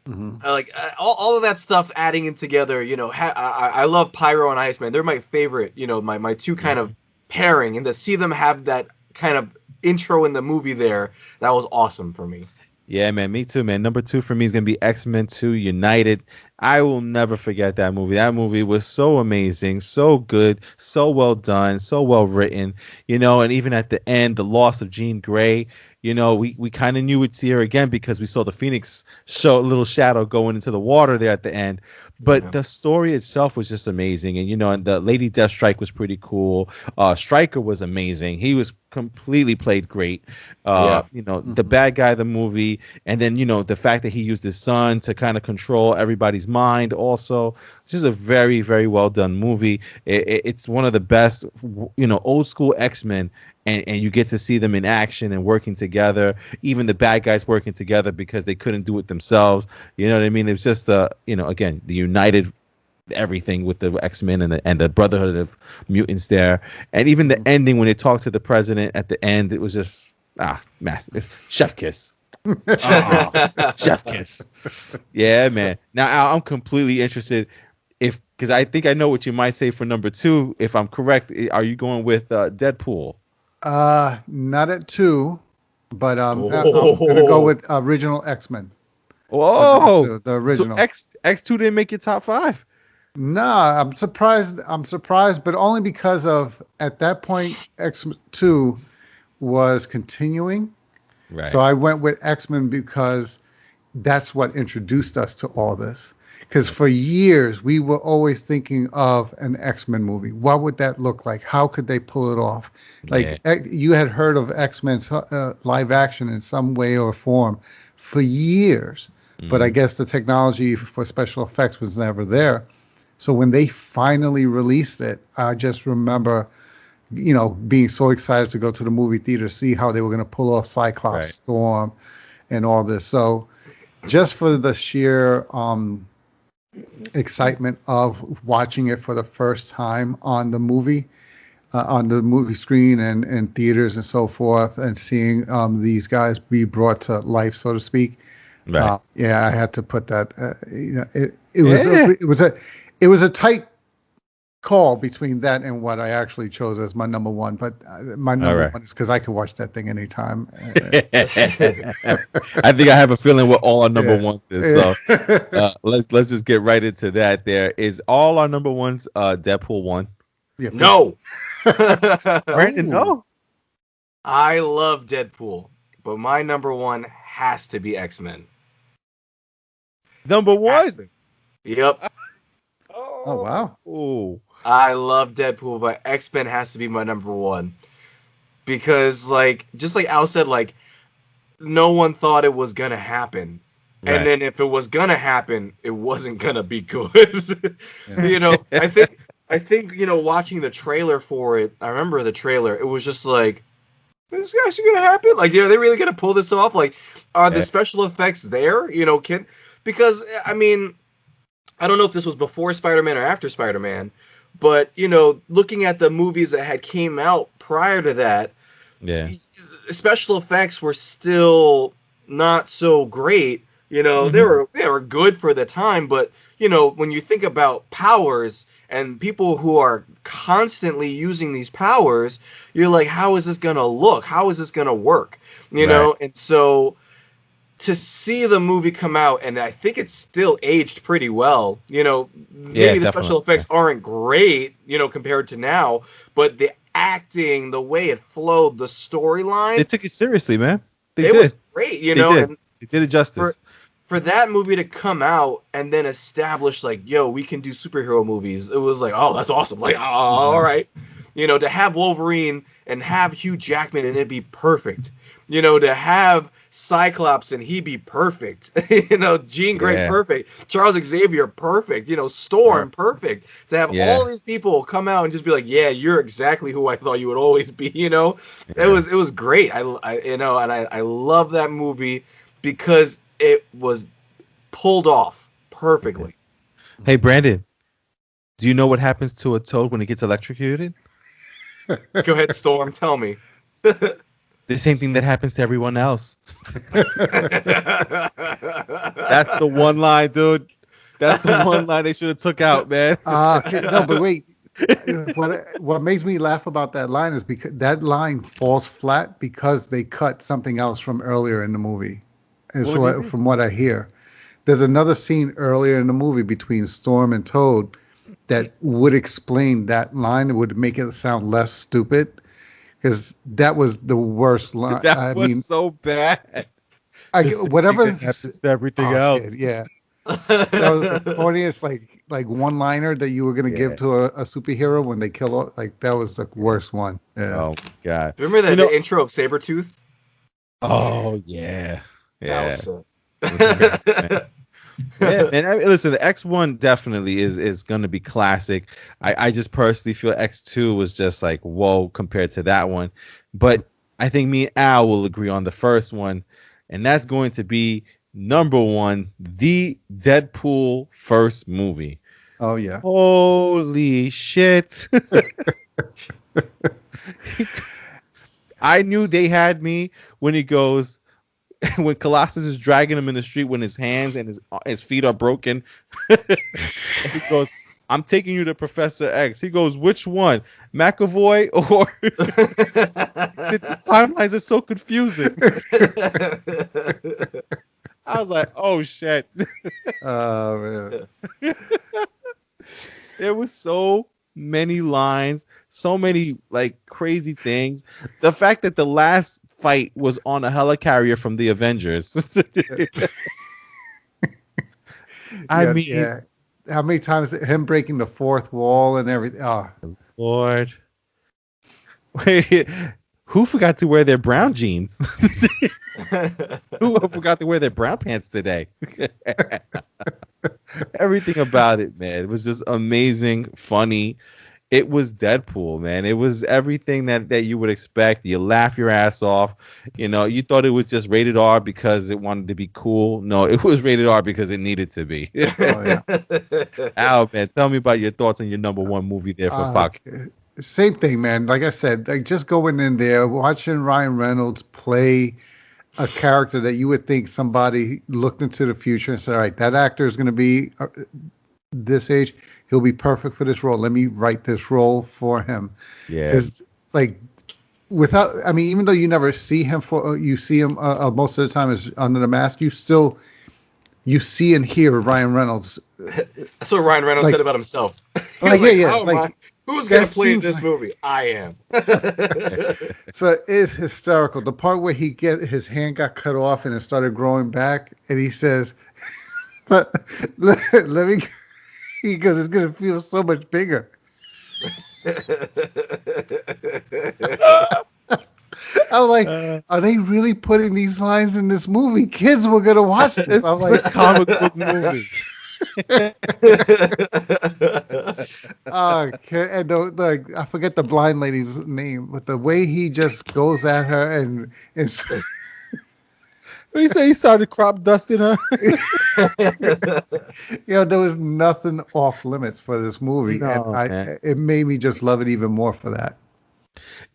C: all of that stuff adding in together. I love Pyro and Iceman. They're my favorite. My two kind of pairing, and to see them have that kind of intro in the movie there, that was awesome for me.
B: Yeah, man, me too, man. Number 2 for me is going to be X-Men 2 United. I will never forget that movie. That movie was so amazing, so good, so well done, so well written, and even at the end, the loss of Jean Grey, we kind of knew we'd see her again because we saw the Phoenix little shadow going into the water there at the end. But the story itself was just amazing. And the Lady Deathstrike was pretty cool. Stryker was amazing. He was completely played great. The bad guy of the movie. And then, the fact that he used his son to kind of control everybody's mind also. Just a very, very well done movie. It's one of the best, old school X-Men. And you get to see them in action and working together. Even the bad guys working together because they couldn't do it themselves. You know what I mean? It was just, again, the united everything with the X-Men and the Brotherhood of Mutants there. And even the ending when they talked to the president at the end, it was just, master. It's chef kiss. Chef kiss. Yeah, man. Now, Al, I'm completely interested because I think I know what you might say for number 2. If I'm correct, are you going with Deadpool?
D: Not at 2, but I'm gonna go with original X-Men.
B: Whoa,
D: the original.
B: So X2 didn't make your top 5.
D: No, I'm surprised, but only because of at that point X2 was continuing.
B: Right.
D: So I went with X-Men because that's what introduced us to all this. Because for years, we were always thinking of an X-Men movie. What would that look like? How could they pull it off? Like, you had heard of X-Men live action in some way or form for years. But I guess the technology for special effects was never there. So when they finally released it, I just remember, being so excited to go to the movie theater, see how they were going to pull off Cyclops, Storm, and all this. So just for the sheer excitement of watching it for the first time on the movie screen and theaters and so forth, and seeing these guys be brought to life, so to speak.
B: Right.
D: I had to put that. It was a tight call between that and what I actually chose as my number 1. But my number 1 is because I can watch that thing anytime.
B: I think I have a feeling what all our number 1s is. So let's just get right into that. There is all our number 1s. Deadpool 1.
D: Yeah,
C: no.
B: Brandon, no.
C: I love Deadpool, but my number 1 has to be X-Men.
B: Number 1.
C: Yep.
D: Oh wow.
B: Oh.
C: I love Deadpool, but X-Men has to be my number one. Because, like, just like Al said, like, no one thought it was gonna happen.
B: Right.
C: And then if it was gonna happen, it wasn't gonna be good. You know, I think, you know, watching the trailer for it, I remember the trailer, it was just like, is this actually gonna happen? Like, are they really gonna pull this off? Like, are the special effects there? You know, because, I mean, I don't know if this was before Spider-Man or after Spider-Man, but, you know, looking at the movies that had came out prior to that, special effects were still not so great. You know, they were good for the time, but, you know, when you think about powers and people who are constantly using these powers, you're like, how is this gonna look? How is this gonna work? You know, and so to see the movie come out, and I think it's still aged pretty well. You know, maybe the special effects aren't great, you know, compared to now, but the acting, the way it flowed, the storyline,
B: they took it seriously, man.
C: It was great, you know. And
B: they did it justice.
C: For that movie to come out and then establish, like, yo, we can do superhero movies, it was like, oh, that's awesome. Like, oh, all right. You know, to have Wolverine and have Hugh Jackman and it'd be perfect. You know, to have Cyclops and he be perfect. You know, Jean Grey perfect. Charles Xavier perfect. You know, Storm perfect. To have all these people come out and just be like, yeah, you're exactly who I thought you would always be. You know, it was great. I you know, and I love that movie because it was pulled off perfectly.
B: Hey, Brandon, do you know what happens to a toad when it gets electrocuted?
C: Go ahead, Storm. Tell me.
B: The same thing that happens to everyone else. That's the one line, dude. That's the one line they should have took out, man.
D: No, but wait. What makes me laugh about that line is because that line falls flat because they cut something else from earlier in the movie. From what I hear, there's another scene earlier in the movie between Storm and Toad that would explain that line. It would make it sound less stupid. Because that was the worst line.
B: That was so bad.
D: Whatever
B: happens to everything else.
D: Yeah. That was the funniest like one-liner that you were gonna give to a superhero when they kill. Like that was the worst one. Yeah.
B: Oh God.
C: Remember the intro of Sabretooth?
B: Oh yeah.
C: That was so.
B: Yeah, man. Listen, the X1 definitely is going to be classic. I just personally feel X2 was just like, whoa, compared to that one. But I think me and Al will agree on the first one, and that's going to be number one, the Deadpool first movie.
D: Oh, yeah.
B: Holy shit. I knew they had me when he goes, when Colossus is dragging him in the street when his hands and his feet are broken. He goes, I'm taking you to Professor X. He goes, which one? McAvoy or... The timelines are so confusing. I was like, oh, shit.
D: Oh, man.
B: There was so many lines, so many, like, crazy things. The fact that the last fight was on a helicarrier from the Avengers. I mean,
D: yeah. How many times him breaking the fourth wall and everything? Oh,
B: Lord. Wait, who forgot to wear their brown jeans? Who forgot to wear their brown pants today? Everything about it, man. It was just amazing, funny. It was Deadpool, man. It was everything that you would expect. You laugh your ass off. You know, you thought it was just rated R because it wanted to be cool. No, it was rated R because it needed to be. Oh, yeah. Al, man, tell me about your thoughts on your number one movie there for Fox.
D: Same thing, man. Like I said, like just going in there, watching Ryan Reynolds play a character that you would think somebody looked into the future and said, all right, that actor is going to be this age, he'll be perfect for this role. Let me write this role for him. Yeah. Because like without, I mean, even though you never see him you see him most of the time is under the mask. You see and hear Ryan Reynolds.
C: That's what Ryan Reynolds said about himself.
D: Like, yeah. Oh, like,
C: who's gonna play in this movie? I am.
D: So it's hysterical. The part where his hand got cut off and it started growing back, and he says, "Let me." Because it's gonna feel so much bigger. I'm like, are they really putting these lines in this movie? Kids were gonna watch this.
B: It's
D: I'm
B: like
D: like,
B: comic book movie.
D: and like I forget the blind lady's name, but the way he just goes at her and it's
B: He said he started crop dusting her.
D: there was nothing off limits for this movie,
B: No,
D: and
B: man.
D: it made me just love it even more for that.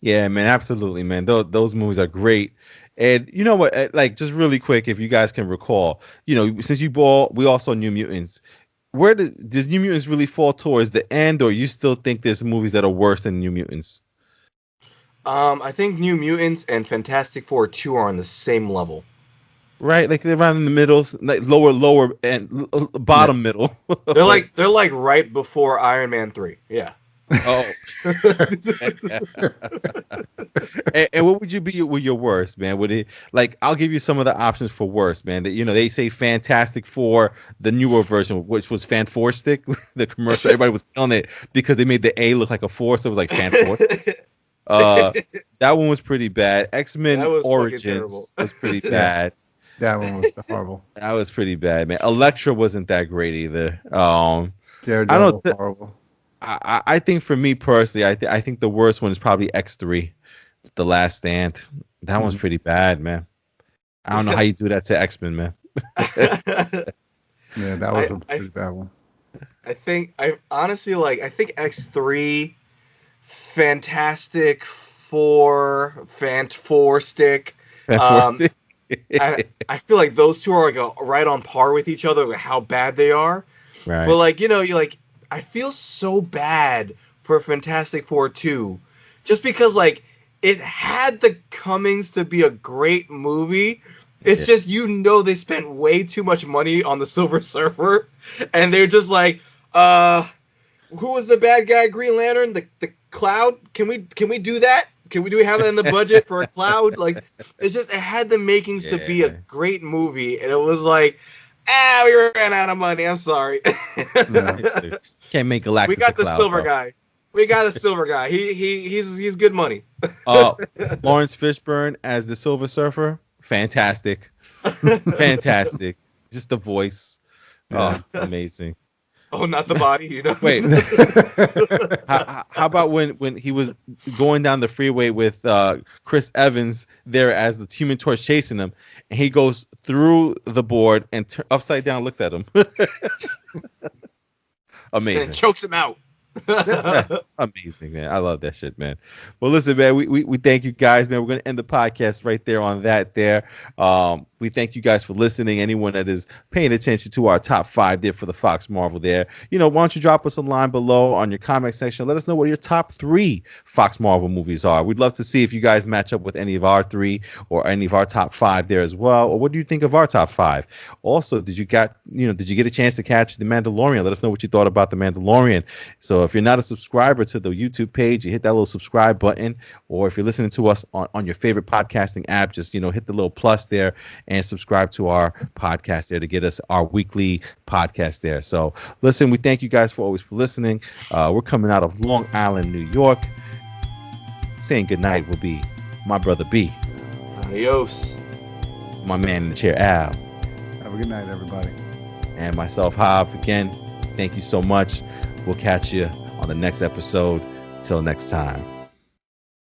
B: Yeah, man, absolutely, man. Those movies are great. And you know what? Like, just really quick, if you guys can recall, since we all saw New Mutants. Where does New Mutants really fall towards the end, or you still think there's movies that are worse than New Mutants?
C: I think New Mutants and Fantastic Four 2 are on the same level.
B: Right, like they're around in the middle, like lower and bottom middle.
C: They're like right before Iron Man 3. Yeah.
B: Oh. and what would you be with your worst, man? Would it, like, I'll give you some of the options for worst, man. That they say Fantastic Four, the newer version, which was Fan Four Stick, the commercial. Everybody was killing it because they made the A look like a 4, so it was like Fan Four. That one was pretty bad. X-Men Origins was pretty bad.
D: That one was horrible.
B: That was pretty bad, man. Elektra wasn't that great either.
D: Daredevil was horrible.
B: I think for me personally, I think the worst one is probably X3, The Last Stand. That one's pretty bad, man. I don't know how you do that to X-Men, man.
D: Yeah, that was a pretty bad one.
C: I think X3, Fantastic Four, Fant Four Stick. I feel like those two are like right on par with each other with how bad they are.
B: Right.
C: But like, you're like, I feel so bad for Fantastic Four 2 just because like it had the comings to be a great movie. It's just they spent way too much money on the Silver Surfer, and they're just like, who was the bad guy? Green Lantern, the Cloud. Can we do that? Do we have that in the budget for a Cloud? Like, it had the makings to be a great movie, and it was like, we ran out of money. I'm sorry.
B: Can't make Galactus.
C: We got the
B: Cloud,
C: silver
B: bro.
C: guy. We got a silver guy. He's good money.
B: Lawrence Fishburne as the Silver Surfer, fantastic. Fantastic. Just the voice. Oh, amazing.
C: Oh, not the body,
B: Wait. How about when he was going down the freeway with Chris Evans there as the Human Torch chasing him, and he goes through the board and upside down looks at him. Amazing.
C: And chokes him out.
B: Amazing, man. I love that shit, man. Well, listen, man, we thank you guys, man. We're going to end the podcast right there on that there. We thank you guys for listening. Anyone that is paying attention to our top 5 there for the Fox Marvel there, why don't you drop us a line below on your comment section. Let us know what your top 3 Fox Marvel movies are. We'd love to see if you guys match up with any of our 3 or any of our top 5 there as well. Or what do you think of our top 5? Also, did you get a chance to catch The Mandalorian? Let us know what you thought about The Mandalorian. So if you're not a subscriber to the YouTube page, you hit that little subscribe button. Or if you're listening to us on your favorite podcasting app, just hit the little plus there and subscribe to our podcast there to get us our weekly podcast there. So listen, we thank you guys for listening. We're coming out of Long Island, New York. Saying goodnight will be my brother B.
C: Adios.
B: My man in the chair, Al.
D: Have a good night, everybody.
B: And myself, Hav. Again, thank you so much. We'll catch you on the next episode. Till next time.